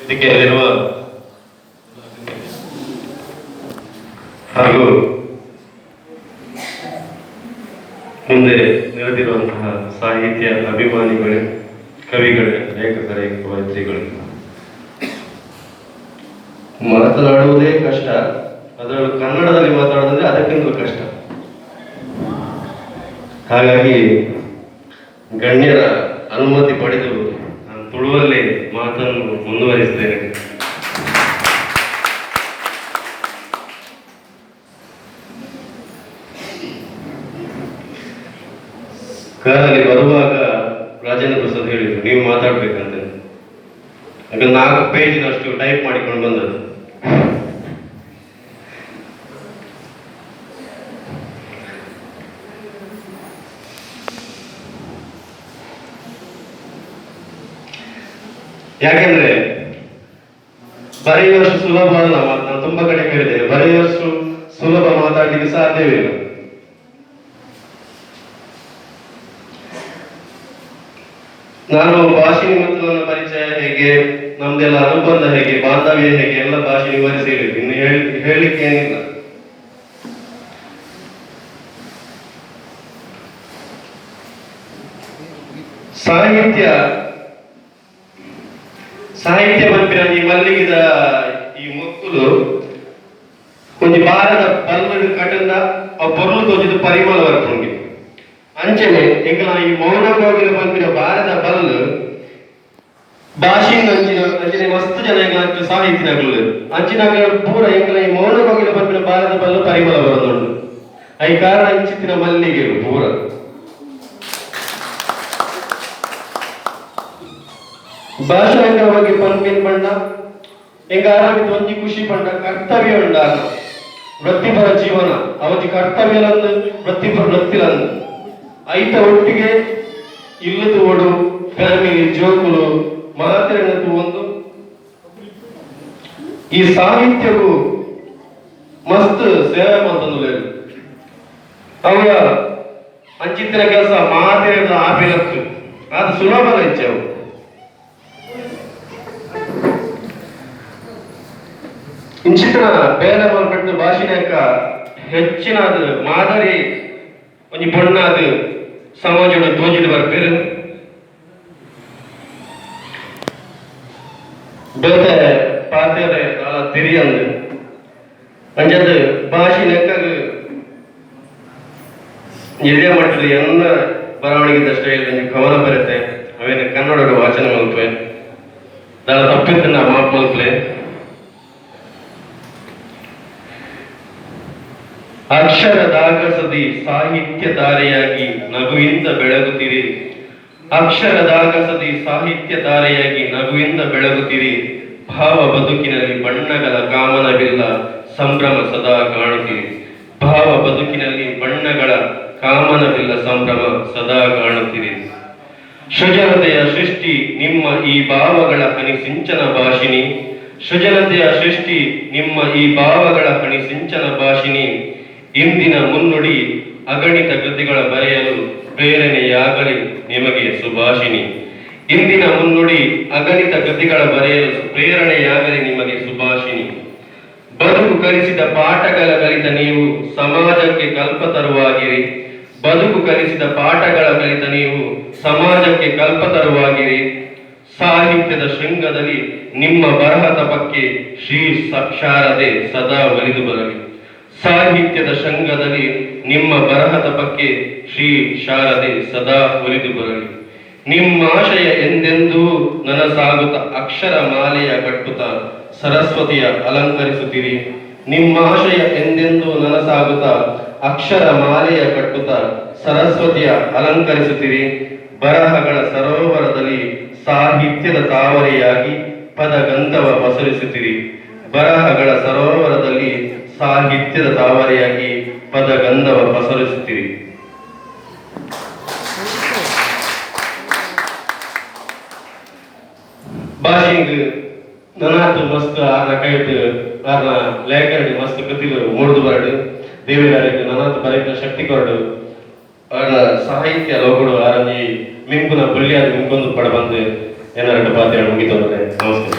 ವೇದಿಕೆಯಲ್ಲಿರುವ ಹಾಗೂ ಮುಂದೆ ನೆರೆದಿರುವಂತಹ ಸಾಹಿತ್ಯ ಅಭಿಮಾನಿಗಳೇ, ಕವಿಗಳೇ, ಲೇಖಕರೇ, ಕವಯಿತ್ರಿಗಳೇ, ಮಾತನಾಡುವುದೇ ಕಷ್ಟ, ಅದರಲ್ಲೂ ಕನ್ನಡದಲ್ಲಿ ಮಾತಾಡೋದಂದ್ರೆ ಅದಕ್ಕಿಂತ ಕಷ್ಟ. ಹಾಗಾಗಿ ಗಣ್ಯರ ಅನುಮತಿ ಪಡೆದು ನಾನು ತುಳುವಲ್ಲಿ ಮಾತನ್ನು ಮುಂದುವರಿಸ್ತೇನೆ. ಕಾರಲ್ಲಿ ಬರುವಾಗ ರಾಜೇಂದ್ರ ಪ್ರಸಾದ್ ಹೇಳಿದ್ರು, ನೀವು ಮಾತಾಡ್ಬೇಕಂತ. ಯಾಕಂದ್ರೆ 4 ಪೇಜಿನಷ್ಟು ಟೈಪ್ ಮಾಡಿಕೊಂಡು ಬಂದದ್ದು. ಯಾಕೆಂದ್ರೆ ಬರೆಯುವಷ್ಟು ಸುಲಭ ಅಲ್ಲ. ನಾನು ತುಂಬಾ ಕಡೆ ಕೇಳಿದೆ, ಬರೆಯುವಷ್ಟು ಸುಲಭ ಮಾತಾಡ್ಲಿಕ್ಕೆ ಸಾಧ್ಯವಿಲ್ಲ. ನಾನು ಭಾಷೆ ಮತ್ತು ನನ್ನ ಪರಿಚಯ ಹೇಗೆ, ನಮ್ದೆಲ್ಲ ಅನುಬಂಧ ಹೇಗೆ, ಬಾಂಧವ್ಯ ಹೇಗೆ, ಎಲ್ಲ ಭಾಷೆ ವಿವರಿಸಿ ಹೇಳಿದ್ರು. ಇನ್ನು ಹೇಳಲಿಕ್ಕೆ ಏನಿಲ್ಲ. ಸಾಹಿತ್ಯ ಬಂಪಿನ ಈ ಮಲ್ಲಿಗಿದ ಈ ಮುಕ್ಕುಲು ಒಂದು ಬಾರದ ಬಲ್ಲಡು ಕಟಂದ ಆ ಪೊರ್ಲು ತೋಚಿದ ಪರಿಮಳ ಬರ್ಕೊಂಡಿ ಅಂಚನೆ ಎಂಕಲ ಈ ಮೌನಗೋಗಿನ ಬಂಪಿನ ಬಾರದ ಬಲ್ಲು ಭಾಷೆಯಿಂದ ಅಂಚಿನ ಮಸ್ತ್ ಜನ ಎಂಕಲ ಸಾಹಿತ್ಯಗಳು ಅಂಚಿನ ಪೂರ ಎಂಕಲ ಈ ಮೌನಗೋಗಿನ ಬಂಪಿನ ಬಾರದ ಬಲ್ಲು ಪರಿಮಳ ಬರೋದುಂಟು. ಐ ಕಾರಣ ಅಂಚಿತ್ತಿನ ಮಲ್ಲಿಗೆ ಪೂರ ಭಾಷಣಗಳ ಬಗ್ಗೆ ಪಂಪಿನ ಪಂಡ ಎಂಗ ಆರಾಮಿದ್ದು ಒಂಜಿ ಖುಷಿ ಪಂಡ ಕರ್ತವ್ಯ ಉಂಡಾಗ ವೃತ್ತಿಪರ ಜೀವನ ಅವಧಿ ಕರ್ತವ್ಯಲಂದು ವೃತ್ತಿಪರ ವೃತ್ತಿಲಂದು ಐತ ಒಟ್ಟಿಗೆ ಇಲ್ಲದು ಓಡು ಫ್ಯಾಮಿಲಿ ಜೋಕುಲು ಮಾತಿರನದ್ದು ಒಂದು ಈ ಸಾಹಿತ್ಯವು ಮಸ್ತ್ ಸೇವೆ ಮಾಡ್ತಂದು ಅವರ ಅಂಚಿತ್ತಿನ ಕೆಲಸ ಮಾತಿರದ ಆಪಿಲತ್ತು ಅದು ಸುಲಭ ಹೆಚ್ಚವು. ಇಂಚಿನ ಬೇರೆ ಮಾರ್ಪಟ್ಟು ಭಾಷೆನಾಕ ಹೆಚ್ಚಿನ ಮಾದರಿ ಒಂದು ಬಣ್ಣದ ಸಮಾಜದ ತೋಜಿದ ಬರ್ಪೇರು ಬೇತೆ ಪಾತ್ರೆ ತಿರಿಯಂದು ಅಂಜದ ಭಾಷೆ ನೆಕ್ಕಾಗ ಹಿರಿಯ ಮಟ್ಟದ ಎಲ್ಲ ಬರವಣಿಗೆದಷ್ಟೇ ಗಮನ ಬರುತ್ತೆ. ಅವೇನು ಕನ್ನಡ ವಾಚನ ಮಲ್ಪೆ ದಾಳ ತಪ್ಪಿದ್ದನ್ನ ಮಾಪ್ ಮಲ್ಪಲೆ ಅಕ್ಷರದಾಗಸದಿ ಸಾಹಿತ್ಯ ಧಾರೆಯಾಗಿ ನಗುವಿಂದ ಬೆಳಗುತ್ತಿರಿ. ಅಕ್ಷರದಾಗಸದಿ ಸಾಹಿತ್ಯ ಧಾರೆಯಾಗಿ ನಗುವಿಂದ ಬೆಳಗುತ್ತಿರಿ. ಭಾವ ಬದುಕಿನಲ್ಲಿ ಬಣ್ಣಗಳ ಕಾಮನವಿಲ್ಲ, ಸಂಭ್ರಮ ಸದಾ ಕಾಣುತ್ತೀರಿ. ಭಾವ ಬದುಕಿನಲ್ಲಿ ಬಣ್ಣಗಳ ಕಾಮನವಿಲ್ಲ, ಸಂಭ್ರಮ ಸದಾ ಕಾಣುತ್ತೀರಿ. ಸೃಜನತೆಯ ಸೃಷ್ಟಿ ನಿಮ್ಮ ಈ ಭಾವಗಳ ಹನಿ ಸಿಂಚನ ಭಾಷಿಣಿ. ಸೃಜನತೆಯ ಸೃಷ್ಟಿ ನಿಮ್ಮ ಈ ಭಾವಗಳ ಹನಿ ಸಿಂಚನ ಭಾಷಿಣಿ. ಇಂದಿನ ಮುನ್ನುಡಿ ಅಗಣಿತ ಕೃತಿಗಳ ಬರೆಯಲು ಪ್ರೇರಣೆಯಾಗಲಿ ನಿಮಗೆ ಸುಭಾಷಿಣಿ. ಇಂದಿನ ಮುನ್ನುಡಿ ಅಗಣಿತ ಕೃತಿಗಳ ಬರೆಯಲು ಪ್ರೇರಣೆಯಾಗಲಿ ನಿಮಗೆ ಸುಭಾಷಿಣಿ. ಬದುಕು ಕಲಿಸಿದ ಪಾಠಗಳ ಕಲಿತ ನೀವು ಸಮಾಜಕ್ಕೆ ಕಲ್ಪ ತರುವಾಗಿರಿ. ಬದುಕು ಕಲಿಸಿದ ಪಾಠಗಳ ಕಲಿತ ನೀವು ಸಮಾಜಕ್ಕೆ ಕಲ್ಪ ತರುವಾಗಿರಿ. ಸಾಹಿತ್ಯದ ಶೃಂಗದಲ್ಲಿ ನಿಮ್ಮ ಬರಹ ತಪಕ್ಕೆ ಶ್ರೀ ಶಾರದೆ ಸದಾ ಒಲಿದು ಬರಲಿ. ಸಾಹಿತ್ಯದ ಶೃಂಗದಲ್ಲಿ ನಿಮ್ಮ ಬರಹ ತಪಕ್ಕೆ ಶ್ರೀ ಶಾರದೆ ಸದಾ ಒಲಿದು ಬರಲಿ. ನಿಮ್ಮಾಶಯ ಎಂದೆಂದೂ ನನಸಾಗುತ್ತ ಅಕ್ಷರ ಮಾಲೆಯ ಕಟ್ಟುತ್ತ ಸರಸ್ವತಿಯ ಅಲಂಕರಿಸುತ್ತೀರಿ. ನಿಮ್ಮಾಶಯ ಎಂದೆಂದೂ ನನಸಾಗುತ್ತ ಅಕ್ಷರ ಮಾಲೆಯ ಕಟ್ಟುತ್ತ ಸರಸ್ವತಿಯ ಅಲಂಕರಿಸುತ್ತೀರಿ. ಬರಹಗಳ ಸರೋವರದಲ್ಲಿ ಸಾಹಿತ್ಯದ ತಾವರೆಯಾಗಿ ಪದಗಂಧವ ಪಸರಿಸುತ್ತೀರಿ. ಬರಹಗಳ ಸರೋವರದಲ್ಲಿ ಸಾಹಿತ್ಯದ ತಾವರೆಯಾಗಿ ಪದಗಂಧವ ಪಸರಿಸುತ್ತೀರಿ. ಭಾಷೆಂಗ್ ನನಾತು ಮಸ್ತ್ ಆರ್ನ ಕೈಟ್ ಆರ್ನ ಲೇಖನ ಮಸ್ತ್ ಕೃತಿಗಳು ಮೂಡ್ದು ಬರಡು ದೇವಿದಾರಿಗೆ ನನಾತು ಬರೆಯುವ ಶಕ್ತಿ ಕೊರಡು ಆರ್ನ ಸಾಹಿತ್ಯ ಲೋಕಗಳು ಆರನಿ ಮಿಂಕುನ ಬುಳ್ಳಿಯಾದ ಮಿಂಕೊಂದು ಪಡ ಬಂದು ಏನಾರು ಪಾತ್ರ ಮುಗಿತೋದ್ರೆ ನಮಸ್ಕಾರ.